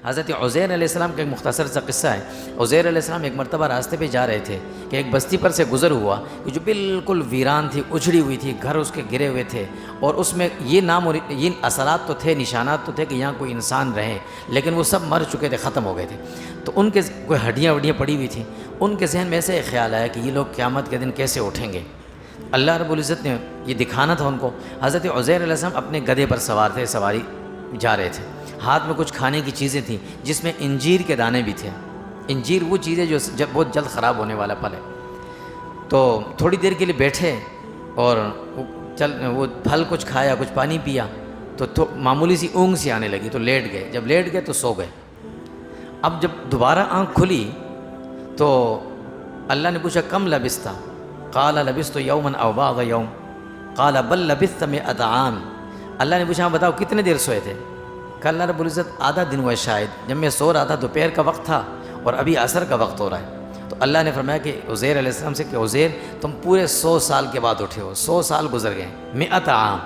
حضرت عزیر علیہ السلام کا ایک مختصر سا قصہ ہے۔ عزیر علیہ السلام ایک مرتبہ راستے پہ جا رہے تھے کہ ایک بستی پر سے گزر ہوا کہ جو بالکل ویران تھی، اجڑی ہوئی تھی، گھر اس کے گرے ہوئے تھے، اور اس میں یہ اثرات تو تھے، نشانات تو تھے کہ یہاں کوئی انسان رہے، لیکن وہ سب مر چکے تھے، ختم ہو گئے تھے۔ تو ان کے کوئی ہڈیاں وڈیاں پڑی ہوئی تھیں، ان کے ذہن میں ایسے ایک خیال آیا کہ یہ لوگ قیامت کے دن کیسے اٹھیں گے۔ اللہ رب العزت نے یہ دکھانا تھا ان کو۔ حضرت عزیر علیہ السلام اپنے گدھے پر سوار تھے، سواری جا رہے تھے، ہاتھ میں کچھ کھانے کی چیزیں تھیں جس میں انجیر کے دانے بھی تھے۔ انجیر وہ چیز ہے جو بہت جلد خراب ہونے والا پھل ہے۔ تو تھوڑی دیر کے لیے بیٹھے اور وہ پھل کچھ کھایا، کچھ پانی پیا، تو معمولی سی اونگ سی آنے لگی، تو لیٹ گئے۔ جب لیٹ گئے تو سو گئے۔ اب جب دوبارہ آنکھ کھلی تو اللہ نے پوچھا کم لبثت؟ قال لبثت یوما او بعض یوم قال بل لبثت مئۃ عام۔ اللہ نے پوچھا بتاؤ کتنے دیر سوئے تھے؟ کہ اللہ رب العزت آدھا دن ہوا شاید، جب میں سو رہا تھا دوپہر کا وقت تھا اور ابھی عصر کا وقت ہو رہا ہے۔ تو اللہ نے فرمایا کہ عزیر علیہ السلام سے کہ عزیر تم پورے 100 سال کے بعد اٹھے ہو، 100 سال گزر گئے، 100 عام۔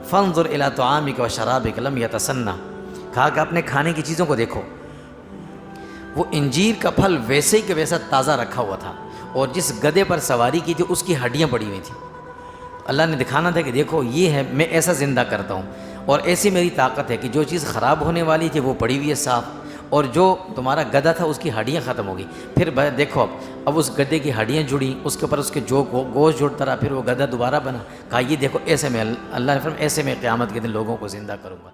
فانظر الی طعامک و شرابک لم یتسنى، کہا کہ اپنے کھانے کی چیزوں کو دیکھو، وہ انجیر کا پھل ویسے ہی کہ ویسا تازہ رکھا ہوا تھا، اور جس گدھے پر سواری کی تھی اس کی ہڈیاں پڑی ہوئی تھیں۔ اللہ نے دکھانا تھا کہ دیکھو یہ ہے، میں ایسا زندہ کرتا ہوں، اور ایسی میری طاقت ہے کہ جو چیز خراب ہونے والی تھی وہ پڑی ہوئی ہے صاف، اور جو تمہارا گدھا تھا اس کی ہڈیاں ختم ہو گئی۔ پھر دیکھو اب اس گدھے کی ہڈیاں جڑیں، اس کے اوپر اس کے جو گوشت جڑتا رہا، پھر وہ گدھا دوبارہ بنا۔ کہا یہ دیکھو ایسے میں اللہ نے فرمایا ایسے میں قیامت کے دن لوگوں کو زندہ کروں گا۔